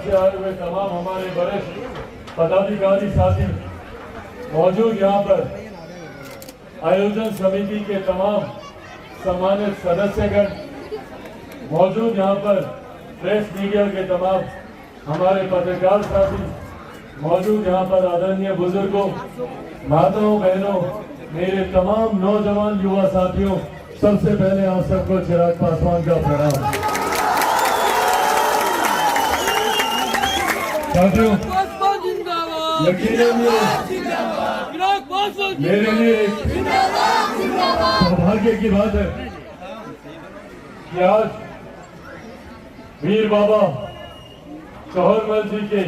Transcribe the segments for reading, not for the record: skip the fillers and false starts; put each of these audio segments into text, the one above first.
से आए हुए तमाम हमारे वरिष्ठ पदाधिकारी साथी मौजूद, यहाँ पर आयोजन समिति के तमाम सम्मानित सदस्यगण मौजूद, यहाँ पर प्रेस मीडिया के तमाम हमारे पत्रकार साथी मौजूद, यहाँ पर आदरणीय बुजुर्गों, माताओं, बहनों, मेरे तमाम नौजवान युवा साथियों, सबसे पहले आप सबको चिराग पासवान का प्रणाम। साथियों, यकीनन मेरे लिए सौभाग्य की बात है कि आज वीर बाबा चौहरमल जी के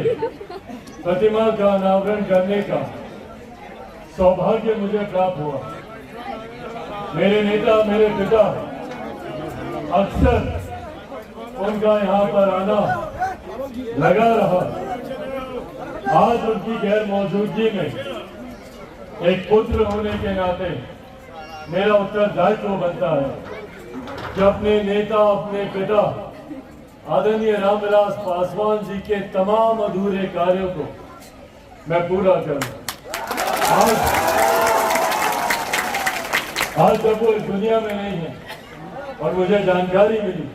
प्रतिमा का अनावरण करने का सौभाग्य मुझे प्राप्त हुआ। मेरे नेता, मेरे पिता, अक्सर उनका यहाँ पर आना लगा रहा। आज उनकी गैर मौजूदगी में एक पुत्र होने के नाते मेरा उत्तरदायित्व बनता है कि अपने नेता, अपने पिता आदरणीय रामविलास पासवान जी के तमाम अधूरे कार्यों को मैं पूरा करूं। आज जब वो इस दुनिया में नहीं है और मुझे जानकारी मिली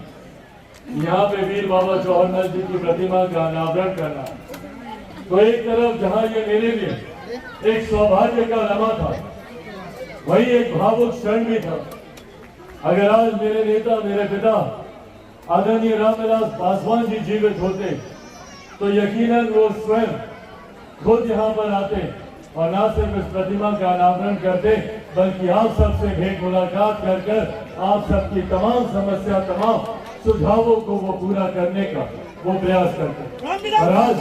यहाँ पे वीर बाबा चौहरमल जी की प्रतिमा का अनावरण करना, तो एक तरफ जहाँ ये मेरे लिए एक सौभाग्य का लम्हा था, वही एक भावुक क्षण भी था। अगर आज मेरे नेता, मेरे पिता आदरणीय रामविलास पासवान जी जीवित होते तो यकीनन वो स्वयं खुद यहाँ पर आते और न सिर्फ इस प्रतिमा का अनावरण करते, बल्कि आप सबसे भेंट मुलाकात कर कर आप सबकी तमाम समस्या, तमाम सुझावों को वो पूरा करने का वो प्रयास करते। और आज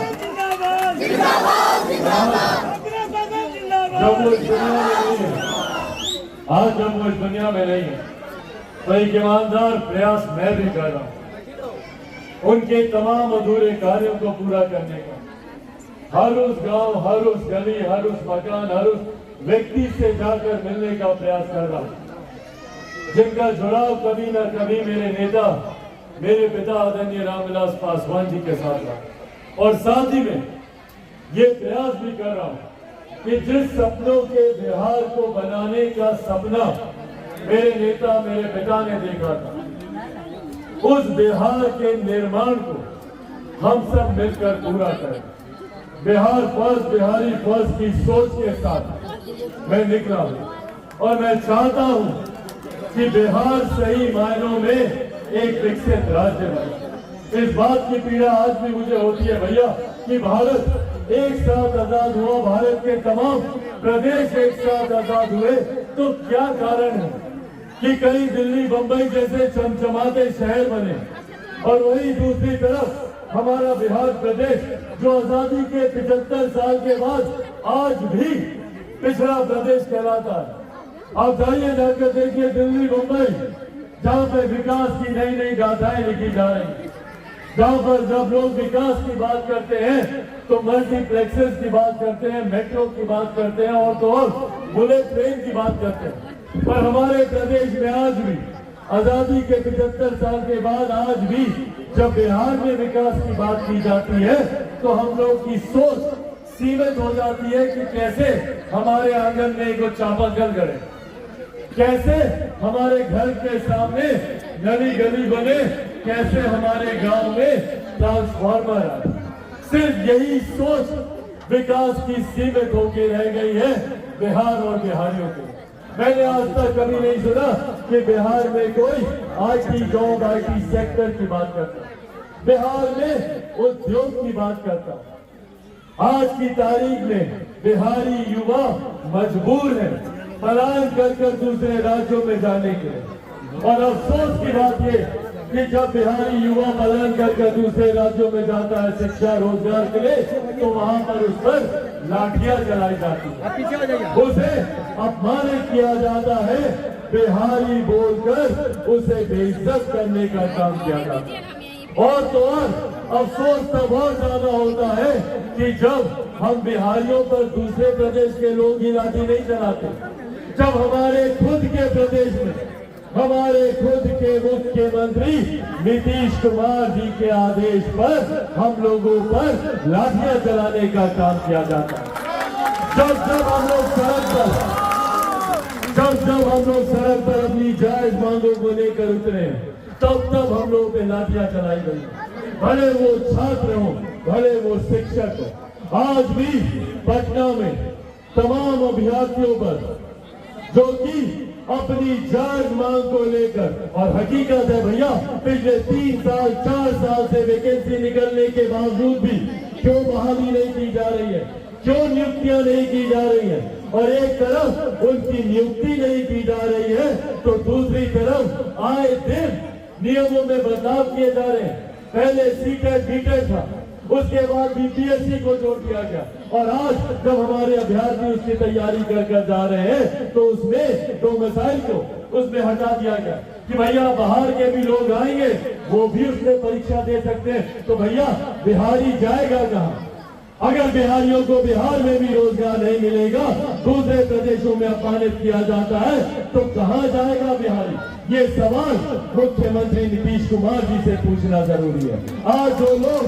जब वो इस दुनिया में नहीं है, आज जब वो इस दुनिया में नहीं है, तो एक ईमानदार प्रयास मैं भी कर रहा हूँ उनके तमाम अधूरे कार्यों को पूरा करने का। हर उस गांव, हर उस गली, हर उस मकान, हर उस व्यक्ति से जाकर मिलने का प्रयास कर रहा हूँ जिनका जुड़ाव कभी न कभी मेरे नेता, मेरे पिता आदरणीय रामविलास पासवान जी के साथ रहा। और साथ ही में ये प्रयास भी कर रहा हूँ कि जिस सपनों के बिहार को बनाने का सपना मेरे नेता, मेरे पिता ने देखा था, उस बिहार के निर्माण को हम सब मिलकर पूरा करें। बिहार फर्स्ट, बिहारी फर्स्ट की सोच के साथ मैं निकला हूँ और मैं चाहता हूँ कि बिहार सही मायनों में एक विकसित राज्य बने। इस बात की पीड़ा आज भी मुझे होती है भैया कि भारत एक साथ आजाद हुआ, भारत के तमाम प्रदेश एक साथ आजाद हुए, तो क्या कारण है कि कई दिल्ली, बंबई जैसे चमचमाते शहर बने और वही दूसरी तरफ हमारा बिहार प्रदेश जो आजादी के 75 साल के बाद आज भी पिछड़ा प्रदेश कहलाता है। आप जाइए, जाकर देखिए दिल्ली, मुंबई, जहाँ पे विकास की नई नई गाथाएं लिखी जा रही, जहाँ पर जब लोग विकास की बात करते हैं तो मल्टीप्लेक्सेस की बात करते हैं, मेट्रो की बात करते हैं और तो और बुलेट ट्रेन की बात करते हैं। पर हमारे प्रदेश में आज भी आजादी के 75 साल के बाद आज भी जब बिहार में विकास की बात की जाती है तो हम लोग की सोच सीमित हो जाती है कि कैसे हमारे आंगन में एक चापाकल गड़े, कैसे हमारे घर के सामने गली गली बने, कैसे हमारे गांव में ट्रांसफार्मर आए। सिर्फ यही सोच विकास की सीमित होकर रह गई है बिहार और बिहारियों को। मैंने आज तक कभी नहीं सुना कि बिहार में कोई आईटी जॉब, आईटी सेक्टर की बात करता, बिहार में उद्योग की बात करता। आज की तारीख में बिहारी युवा मजबूर है पलायन कर दूसरे राज्यों में जाने के लिए। और अफसोस की बात ये कि जब बिहारी युवा पलायन कर दूसरे राज्यों में जाता है शिक्षा, रोजगार के लिए, तो वहां पर उस पर लाठियां चलाई जाती है, उसे अपमानित किया जाता है, बिहारी बोलकर उसे बेइज्जत करने का काम किया जाता है। और तो और अफसोस तब और ज्यादा होता है कि जब हम बिहारियों पर दूसरे प्रदेश के लोग ही लाठी नहीं चलाते, जब हमारे खुद के प्रदेश में हमारे खुद के मुख्यमंत्री नीतीश कुमार जी के आदेश पर हम लोगों पर लाठियां चलाने का काम किया जाता है। जब हम लोग सड़क पर अपनी जायज मांगों को लेकर उतरे, तब हम लोगों पे लाठियां चलाई गई, भले वो छात्र हो, भले वो शिक्षक हो। आज भी पटना में तमाम अभ्यर्थियों पर जो कि अपनी जायज मांग को लेकर, और हकीकत है भैया पिछले 3 साल 4 साल से वैकेंसी निकलने के बावजूद भी क्यों बहाली नहीं की जा रही है, क्यों नियुक्तियां नहीं की जा रही है, और एक तरफ उनकी नियुक्ति नहीं की जा रही है तो दूसरी तरफ आए दिन नियमों में बदलाव किए जा रहे हैं। पहले सीटेट बीटेट था, उसके बाद बीपीएससी को जोड़ दिया गया, और आज जब हमारे अभ्यर्थी उसकी तैयारी कर जा रहे हैं तो उसमें 2 मसाइल को उसमें हटा दिया गया कि भैया बाहर के भी लोग आएंगे, वो भी उसमें परीक्षा दे सकते हैं। तो भैया बिहारी जाएगा कहाँ? अगर बिहारियों को बिहार में भी रोजगार नहीं मिलेगा, दूसरे प्रदेशों में अपमानित किया जाता है, तो कहाँ जाएगा बिहारी? ये सवाल मुख्यमंत्री नीतीश कुमार जी से पूछना जरूरी है। आज जो लोग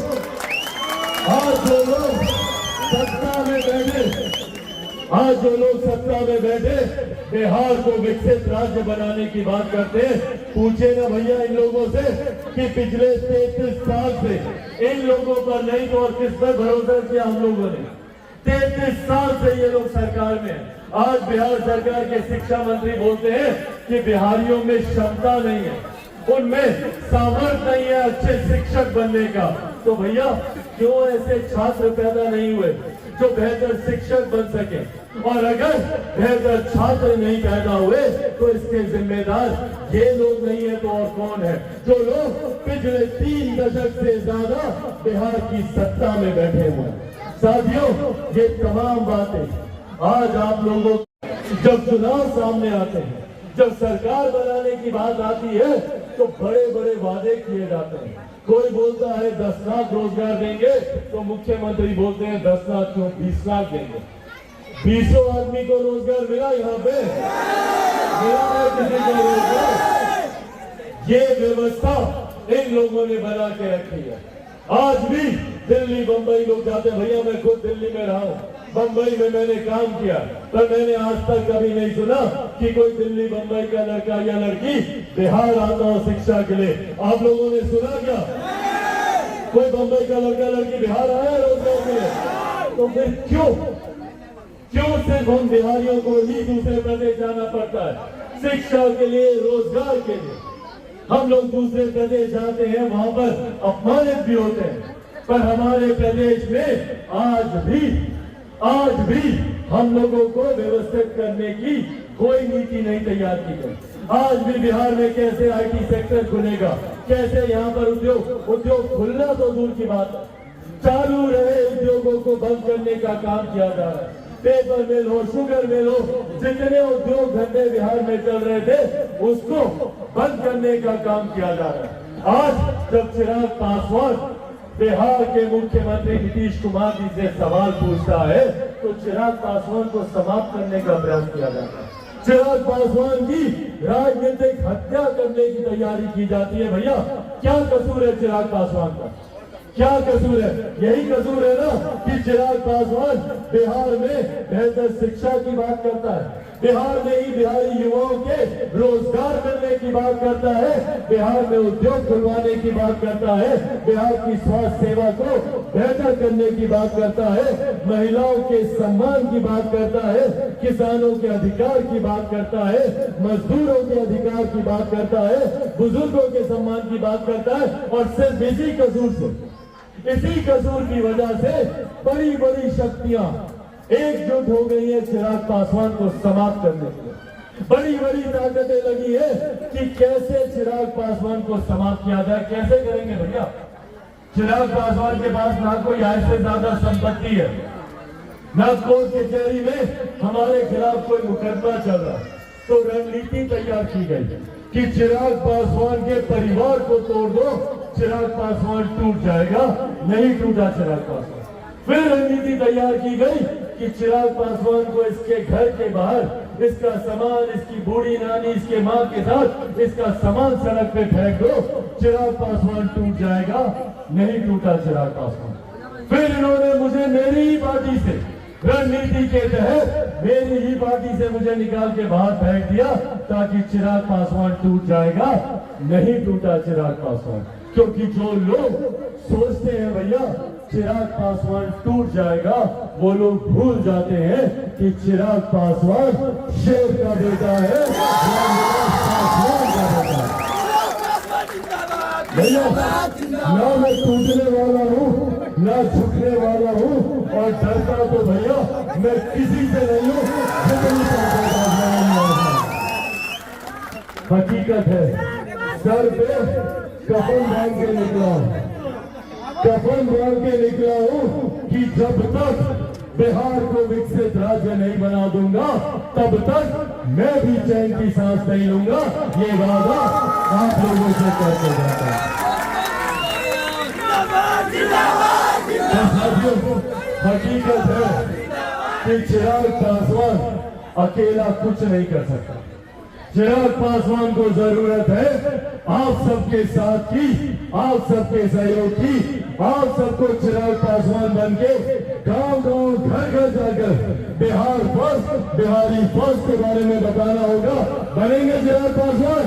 सत्ता में बैठे बिहार को विकसित राज्य बनाने की बात करते हैं, पूछे ना भैया इन लोगों से कि पिछले 33 साल से इन लोगों पर नहीं तो और किस पर भरोसा किया हम लोगों ने? 33 साल से ये लोग सरकार में है। आज बिहार सरकार के शिक्षा मंत्री बोलते हैं कि बिहारियों में क्षमता नहीं है, उनमें सामर्थ्य नहीं है अच्छे शिक्षक बनने का। तो भैया क्यों ऐसे छात्र पैदा नहीं हुए जो बेहतर शिक्षक बन सके? और अगर बेहतर छात्र नहीं पैदा हुए तो इसके जिम्मेदार ये लोग नहीं है तो और कौन है? जो लोग पिछले 3 दशक से ज्यादा बिहार की सत्ता में बैठे हुए हैं। साथियों, ये तमाम बातें आज आप लोगों, जब चुनाव सामने आते हैं, जब सरकार बनाने की बात आती है तो बड़े बड़े वादे किए जाते हैं। कोई बोलता है 10 लाख रोजगार देंगे, तो मुख्यमंत्री बोलते हैं 10 लाख क्यों 20 लाख देंगे। 20 आदमी को रोजगार मिला यहाँ पे? मिला है किसी को रोजगार? ये व्यवस्था इन लोगों ने बना के रखी है। आज भी दिल्ली बंबई लोग जाते हैं। भैया मैं खुद दिल्ली में रहा हूँ, बंबई में मैंने काम किया, पर मैंने आज तक कभी नहीं सुना कि कोई दिल्ली बंबई का लड़का या लड़की बिहार आता हो शिक्षा के लिए। आप लोगों ने सुना क्या? कोई बंबई का लड़का लड़की बिहार आया रोजगार के लिए? तो फिर क्यों सिर्फ हम बिहारियों को ही दूसरे प्रदेश जाना पड़ता है शिक्षा के लिए, रोजगार के लिए? हम लोग दूसरे प्रदेश जाते हैं, वहां पर अपमानित भी होते हैं, पर हमारे प्रदेश में आज भी हम लोगों को व्यवस्थित करने की कोई नीति नहीं तैयार की गई। आज भी बिहार में कैसे आईटी सेक्टर खुलेगा, कैसे यहाँ पर उद्योग खुलना तो दूर की बात है, चालू रहे उद्योगों को बंद करने का काम किया जा रहा है। पेपर मिल हो, शुगर मिल हो, जितने उद्योग धंधे बिहार में चल रहे थे उसको बंद करने का काम किया जा रहा है। आज जब चिराग पासवान बिहार के मुख्यमंत्री नीतीश कुमार जी से सवाल पूछता है तो चिराग पासवान को समाप्त करने का प्रयास किया जाता है। चिराग पासवान की राजनीतिक हत्या करने की तैयारी की जाती है। भैया क्या कसूर है चिराग पासवान का? क्या कसूर है? यही कसूर है ना कि चिराग पासवान बिहार में बेहतर शिक्षा की बात करता है, बिहार में ही बिहारी युवाओं के रोजगार मिलने की बात करता है, बिहार में उद्योग खुलवाने की बात करता है, बिहार की स्वास्थ्य सेवा को बेहतर करने की बात करता है, महिलाओं के सम्मान की बात करता है, किसानों के अधिकार की बात करता है, मजदूरों के अधिकार की बात करता है, बुजुर्गों के सम्मान की बात करता है। और सिर्फ इसी कसूर की वजह से बड़ी बड़ी शक्तियां एकजुट हो गई है चिराग पासवान को समाप्त करने के लिए। बड़ी बड़ी ताकतें लगी है कि कैसे चिराग पासवान को समाप्त किया जाए। कैसे करेंगे भैया? चिराग पासवान के पास ना कोई आय से ज्यादा संपत्ति है, ना कोर्ट कचहरी में हमारे खिलाफ कोई मुकदमा चल रहा, तो रणनीति तैयार की गई कि चिराग पासवान के परिवार को तोड़ दो, चिराग पासवान टूट जाएगा। नहीं टूटा चिराग पासवान। फिर रणनीति तैयार की गई कि चिराग पासवान को इसके घर के बाहर इसका सामान, इसकी बूढ़ी नानी, इसके मां के साथ इसका सामान सड़क पे फेंक दो, चिराग पासवान टूट जाएगा। नहीं टूटा चिराग पासवान। फिर इन्होंने मुझे मेरी ही पार्टी से, रणनीति के तहत मेरी ही पार्टी से मुझे निकाल के बाहर फेंक दिया ताकि चिराग पासवान टूट जाएगा। नहीं टूटा चिराग पासवान, क्योंकि जो लोग सोचते हैं भैया चिराग पासवान टूट जाएगा, वो लोग भूल जाते हैं कि चिराग पासवान शेर का बेटा है, पासवान का बेटा है। भैया ना मैं टूटने वाला हूँ, ना झुकने वाला हूँ, और डरता तो भैया मैं किसी से नहीं हूँ। हकीकत है, सर पे कफन बांध के निकला हूँ, कफन बांध के निकला हूँ कि जब तक बिहार को विकसित राज्य नहीं बना दूंगा तब तक मैं भी चैन की सांस नहीं लूंगा। ये वादा आप लोगों से करके जाता है। हकीकत है कि चिराग पासवान अकेला कुछ नहीं कर सकता। चिराग पासवान को जरूरत है आप सबके साथ की, आप सबके सहयोग की। आप सबको चिराग पासवान बनके गांव-गांव, घर-घर जाकर बिहार फर्स्ट, बिहारी फर्स्ट के बारे में बताना होगा। बनेंगे चिराग पासवान।